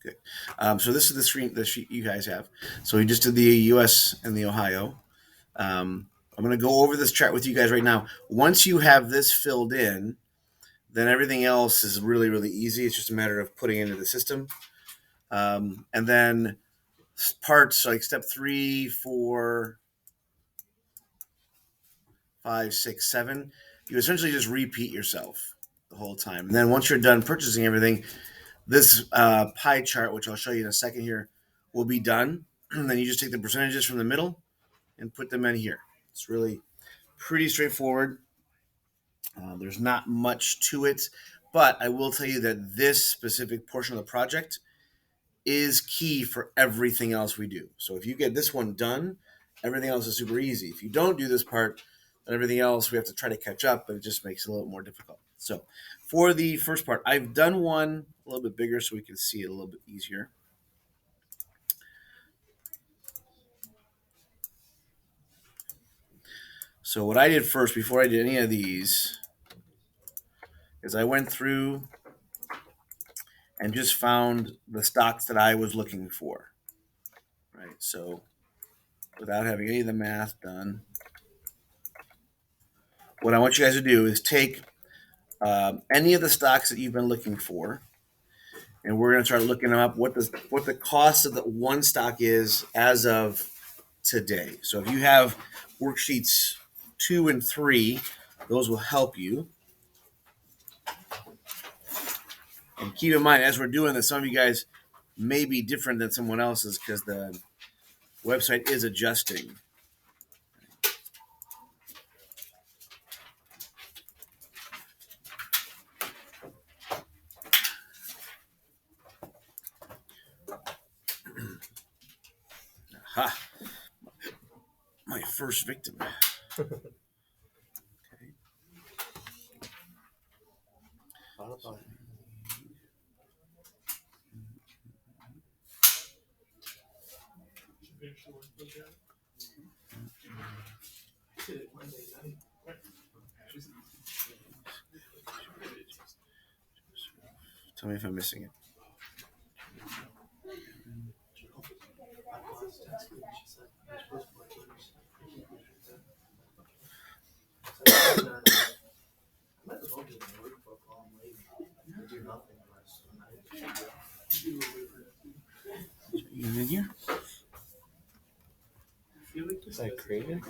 Good. So this is the screen, the sheet you guys have. So we just did the U.S. and the Ohio. I'm going to go over this chart with you guys right now. Once you have this filled in, then everything else is really, really easy. It's just a matter of putting it into the system. And then parts like step 3, 4, 5, 6, 7, you essentially just repeat yourself the whole time. And then once you're done purchasing everything, this pie chart, which I'll show you in a second here, will be done. And then you just take the percentages from the middle and put them in here. It's really pretty straightforward. There's not much to it, but I will tell you that this specific portion of the project is key for everything else we do. So if you get this one done, everything else is super easy. If you don't do this part, then everything else we have to try to catch up, but it just makes it a little more difficult. So for the first part, I've done one a little bit bigger so we can see it a little bit easier. So what I did first, before I did any of these, is I went through and just found the stocks that I was looking for. Right. So without having any of the math done, what I want you guys to do is take any of the stocks that you've been looking for, and we're going to start looking up what the cost of the one stock is as of today. So if you have worksheets 2 and 3, those will help you. And keep in mind, as we're doing this, some of you guys may be different than someone else's because the website is adjusting. Ha! My first victim. Okay. Tell me if I'm missing it. You in here? Is that created?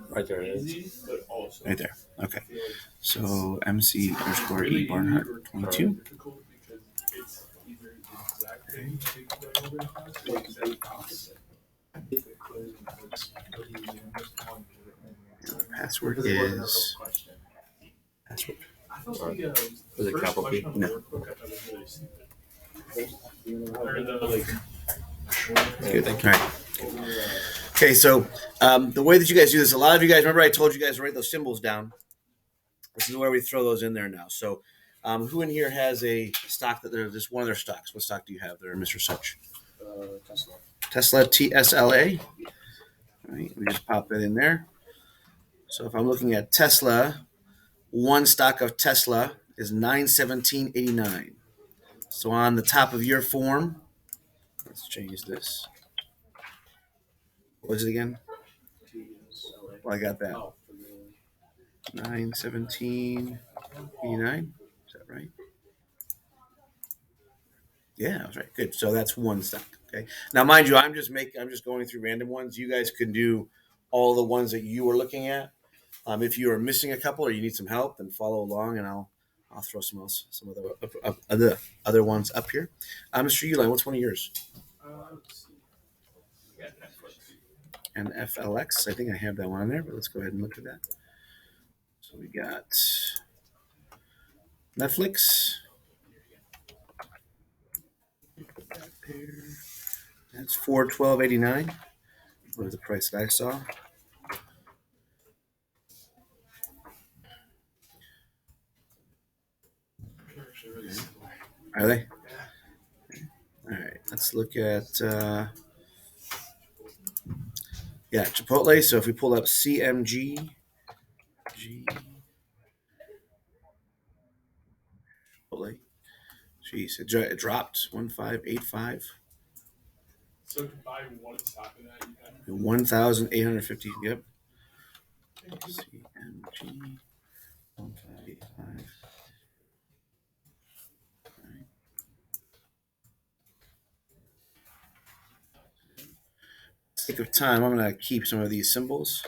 Right there it is. Right there. Okay. So MC underscore E Barnhart 22. Password is password. Was it capital P? No. Good. Thank you. All right. Okay, so the way that you guys do this, a lot of you guys remember I told you guys to write those symbols down. This is where we throw those in there now. So, who in here has a stock that they're just one of their stocks? What stock do you have there, Mr. Such? Tesla. Tesla, TSLA. All right, we just pop that in there. So if I'm looking at Tesla, one stock of Tesla is $917.89. So on the top of your form, let's change this. What was it again? Well, I got that. 917.89. Is that right? Yeah, that's right. Good. So that's one stock. Okay. Now, mind you, I'm just going through random ones. You guys can do all the ones that you were looking at. If you are missing a couple or you need some help, then follow along, and I'll throw some of the other ones up here. Mr. Uline, what's one of yours? Let's see. We got Netflix. And FLX. I think I have that one on there, but let's go ahead and look at that. So we got Netflix. That's $412.89. What was the price that I saw? Are they? All right. Let's look at Chipotle. So if we pull up CMG, Chipotle, Jeez, it dropped 1585. So to buy one stock in that, you have 1,850. Yep. CMG 1585. Sake of time, I'm going to keep some of these symbols.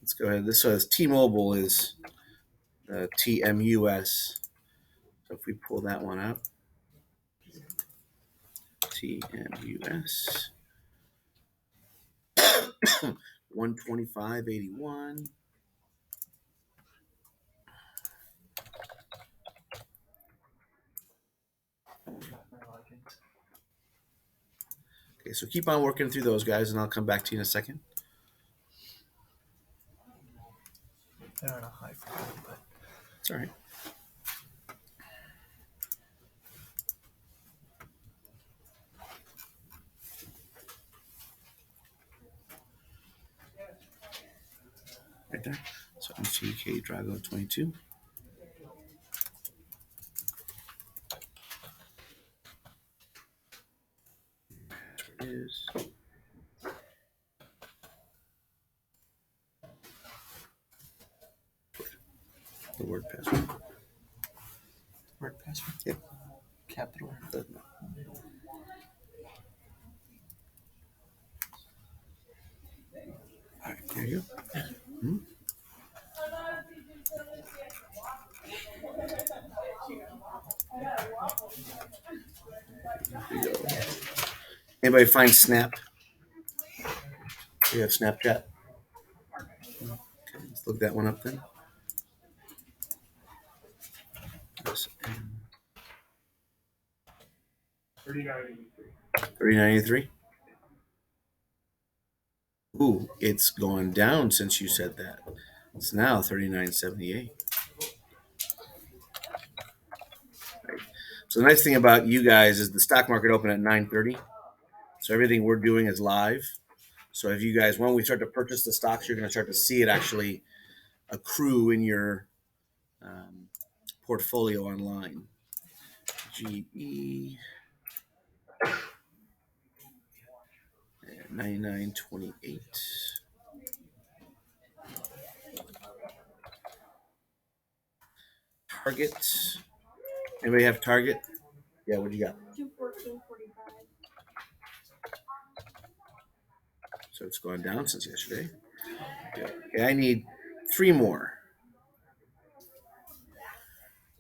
Let's go ahead. This says T-Mobile is TMUS. So if we pull that one up, TMUS 125.81. Okay, so keep on working through those guys, and I'll come back to you in a second. They're on a high flow, but It's all right. Right there. So MCK Drago 22. That's where it is. The word password. word password. Yep. Capital. Doesn't matter. All right, there you go. Hmm? There you go. Anybody find Snap? Do you have Snapchat? Okay, let's look that one up then. 3983. Ooh, it's gone down since you said that. It's now 3978. Right. So the nice thing about you guys is the stock market opened at 9:30. So everything we're doing is live. So if you guys, when we start to purchase the stocks, you're going to start to see it actually accrue in your portfolio online. GE 9928. Target. Anybody have Target? Yeah, what do you got? 214.45. So it's gone down since yesterday. Okay, I need 3 more.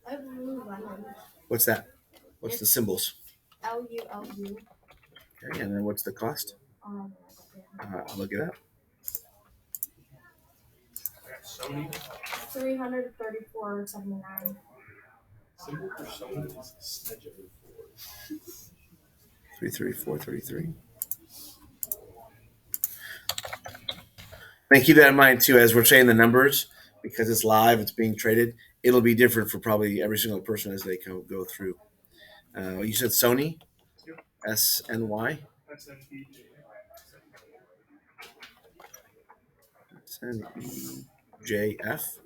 I believe I have What's that? What's the symbols? LULU. Okay, and then what's the cost? I'll look it up. Sony. 334.79. Symbol for Sony is Snedger 334.33. And keep that in mind too, as we're saying the numbers, because it's live, it's being traded. It'll be different for probably every single person as they go through. You said Sony, SNY, SNEJF.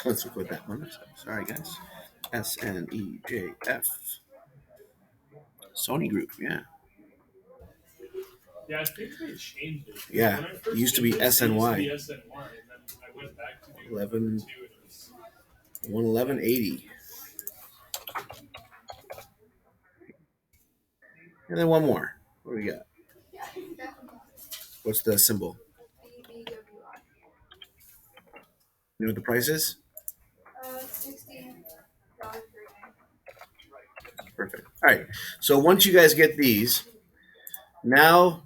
Let's look at that one. Sorry, guys. SNEJF. Sony Group, yeah. Yeah, I think they changed it. Yeah, it used to be SNY. It used to be SNY, and then I went back to do 11, 2, and it was 111.80. And then one more. What do we got? What's the symbol? BBWI. You know what the price is? $60. Perfect. All right. So once you guys get these, now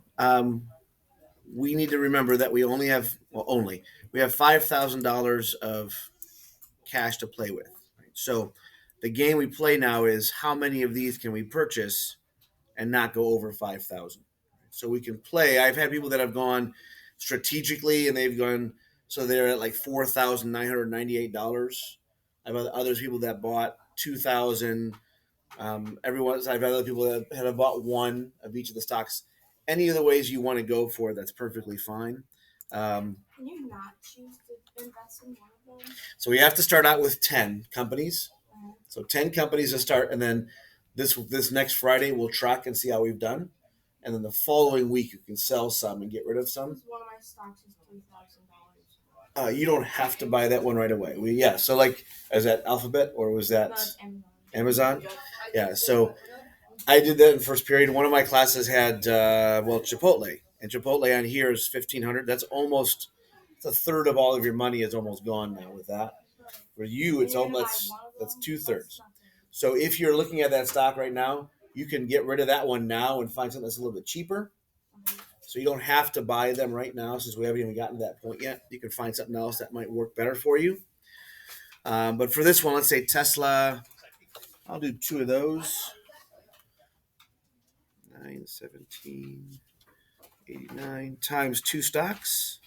we need to remember that we only have we have $5,000 of cash to play with. Right? So the game we play now is how many of these can we purchase and not go over 5,000. So we can play. I've had people that have gone strategically and they've gone so they're at like $4,998. I've had others people that bought 2,000. I've had other people that have bought one of each of the stocks. Any of the ways you want to go for it, that's perfectly fine. Can you not choose to invest in one of them? So we have to start out with 10 companies. So 10 companies to start, and then this next Friday we'll track and see how we've done, and then the following week you can sell some and get rid of some. One of my stocks is $3,000. You don't have to buy that one right away. So like, is that Alphabet or was that Amazon? Yeah. So I did that in first period. One of my classes had Chipotle, and Chipotle on here is 1,500. That's almost a third of all of your money is almost gone now with that. For you, it's almost that's 2/3. So if you're looking at that stock right now, you can get rid of that one now and find something that's a little bit cheaper. So you don't have to buy them right now since we haven't even gotten to that point yet. You can find something else that might work better for you. But for this one, let's say Tesla, I'll do 2 of those. 917.89 times 2 stocks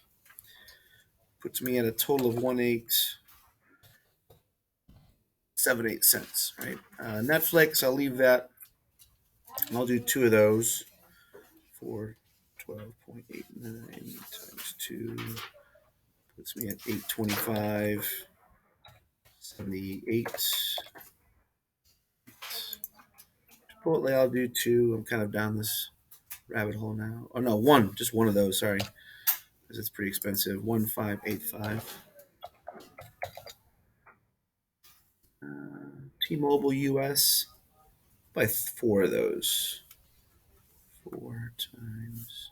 puts me at a total of 1,878 cents. Right? Netflix, I'll leave that. I'll do 2 of those for 12.89 times 2 puts me at 825.78. Chipotle, I'll do 2. I'm kind of down this rabbit hole now. Oh no, just one of those. Sorry, because it's pretty expensive. 1,585. T-Mobile US. Buy 4 of those. 4 times.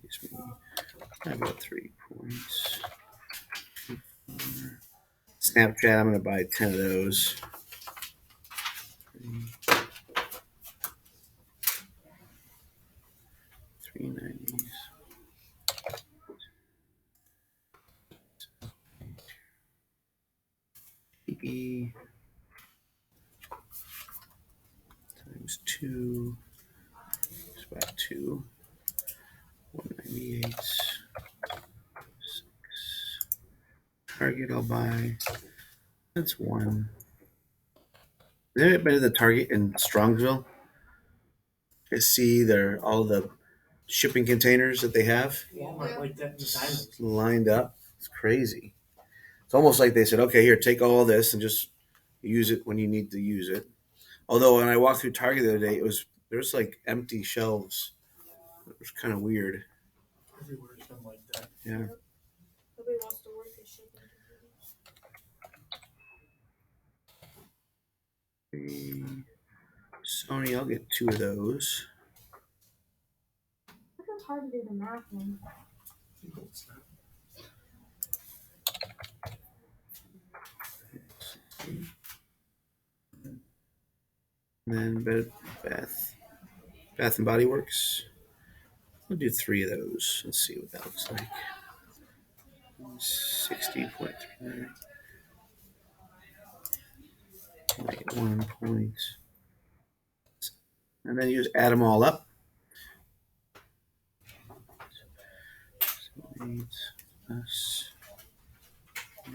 Gives me about 3 points. 4. Snapchat, I'm going to buy 10 of those. 390s. PE times 2. It's about 2. 198. 6. Target, I'll buy. That's 1. Has anybody been to the Target in Strongsville? You see all the shipping containers that they have Walmart like that in diamonds. lined up. It's crazy. It's almost like they said, okay, here, take all this and just use it when you need to use it. Although when I walked through Target the other day, there's like empty shelves. It was kind of weird. Everywhere's been like that. Yeah. Nobody wants to work at shipping companies. Sony, I'll get 2 of those. Look how hard to do the math one. And then Bath and Body Works. I'll do 3 of those. Let's see what that looks like. 60.39. 1 point. And then you just add them all up. 8 plus 8.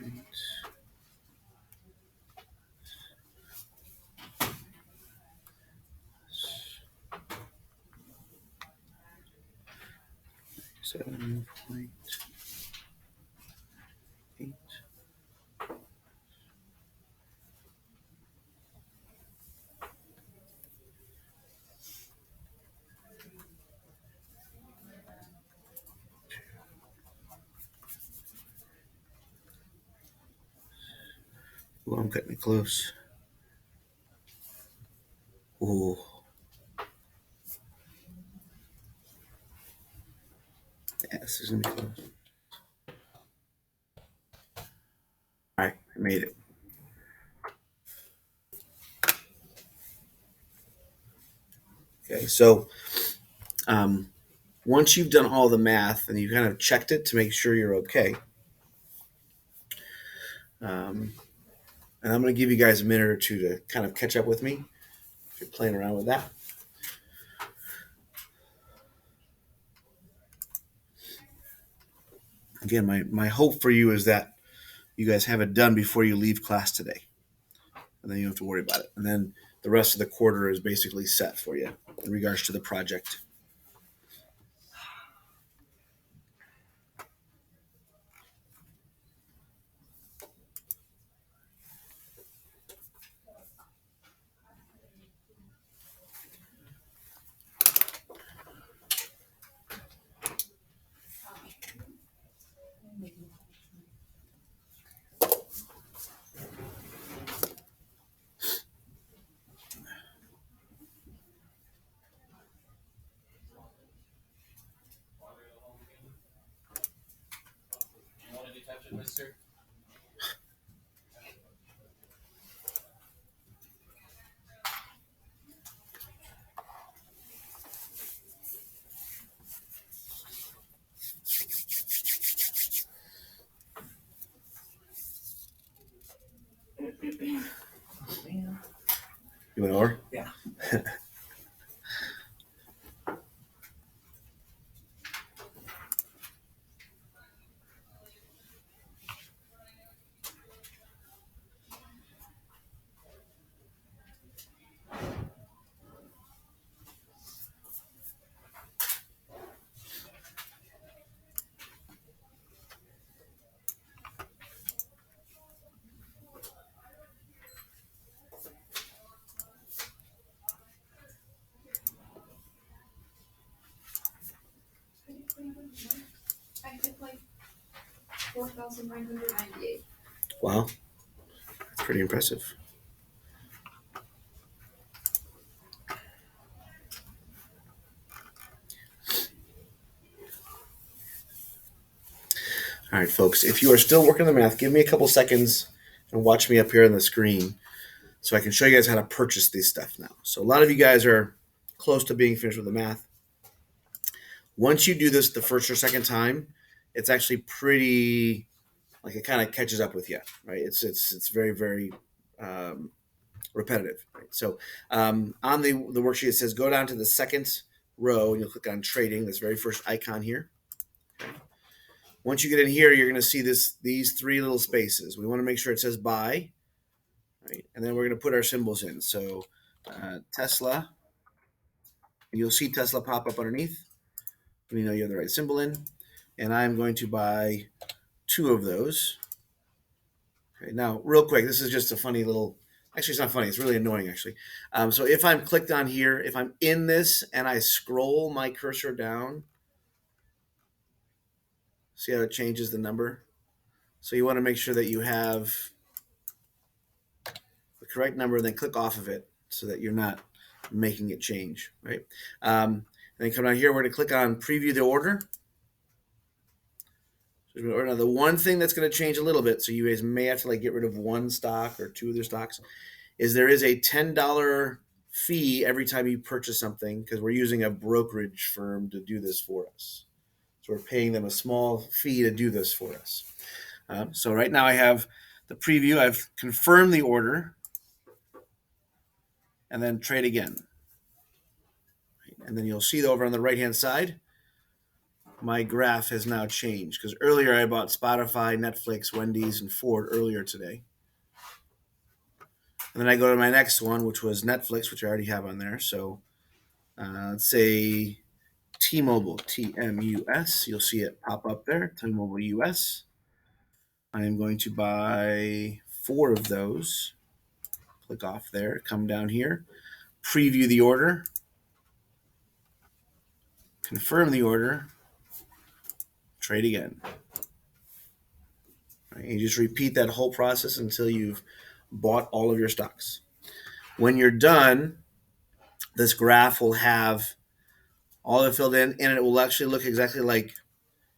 $7.8. Well, I'm cutting it close. Oh. Yeah, this is gonna be close. All right, I made it. Okay, so once you've done all the math and you kind of checked it to make sure you're okay, and I'm going to give you guys a minute or 2 to kind of catch up with me if you're playing around with that. Again, my hope for you is that you guys have it done before you leave class today, and then you don't have to worry about it. And then the rest of the quarter is basically set for you in regards to the project. Yes, sir. You want over? Yeah. I hit like 4,998. Wow, that's pretty impressive. All right, folks, if you are still working the math, give me a couple seconds and watch me up here on the screen so I can show you guys how to purchase this stuff now. So a lot of you guys are close to being finished with the math. Once you do this the first or second time, it's actually pretty, like it kind of catches up with you, right? It's very, very repetitive. Right? So on the worksheet, it says go down to the second row and you'll click on trading, this very first icon here. Okay. Once you get in here, you're going to see these three little spaces. We want to make sure it says buy, right? And then we're going to put our symbols in. So Tesla, and you'll see Tesla pop up underneath. You know you have the right symbol in. And I'm going to buy 2 of those. Okay, now, real quick, this is just a funny little, actually, it's not funny. It's really annoying, actually. So if I'm clicked on here, if I'm in this and I scroll my cursor down, see how it changes the number? So you want to make sure that you have the correct number and then click off of it so that you're not making it change, right? And then come down here, we're going to click on preview the order. Now, the one thing that's going to change a little bit, so you guys may have to like get rid of one stock or 2 of their stocks, is there is a $10 fee every time you purchase something because we're using a brokerage firm to do this for us. So we're paying them a small fee to do this for us. So right now I have the preview. I've confirmed the order and then trade again. And then you'll see over on the right-hand side, my graph has now changed because earlier I bought Spotify, Netflix, Wendy's, and Ford earlier today. And then I go to my next one, which was Netflix, which I already have on there. So let's say T-Mobile, TMUS. You'll see it pop up there, T-Mobile US. I am going to buy 4 of those. Click off there, come down here, preview the order, confirm the order, trade again. Right, you just repeat that whole process until you've bought all of your stocks. When you're done, this graph will have all of it filled in, and it will actually look exactly like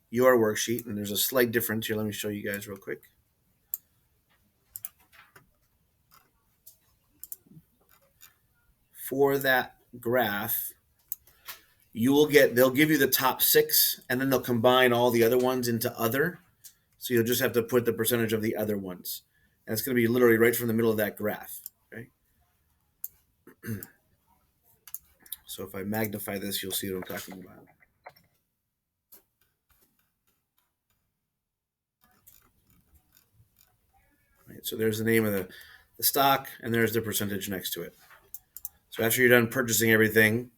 your worksheet. And there's a slight difference here. Let me show you guys real quick. For that graph, they'll give you the top 6, and then they'll combine all the other ones into other. So you'll just have to put the percentage of the other ones. And it's going to be literally right from the middle of that graph. Okay. So if I magnify this, you'll see what I'm talking about. Right, so there's the name of the stock, and there's the percentage next to it. So after you're done purchasing everything,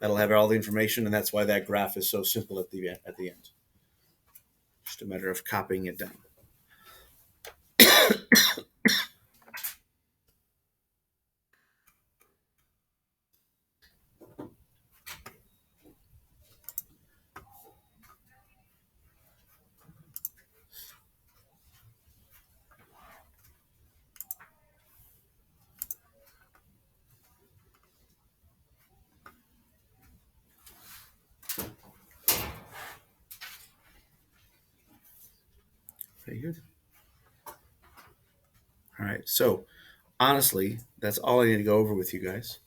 that'll have all the information, and that's why that graph is so simple at the end. Just a matter of copying it down. Okay, here. All right. So honestly, that's all I need to go over with you guys.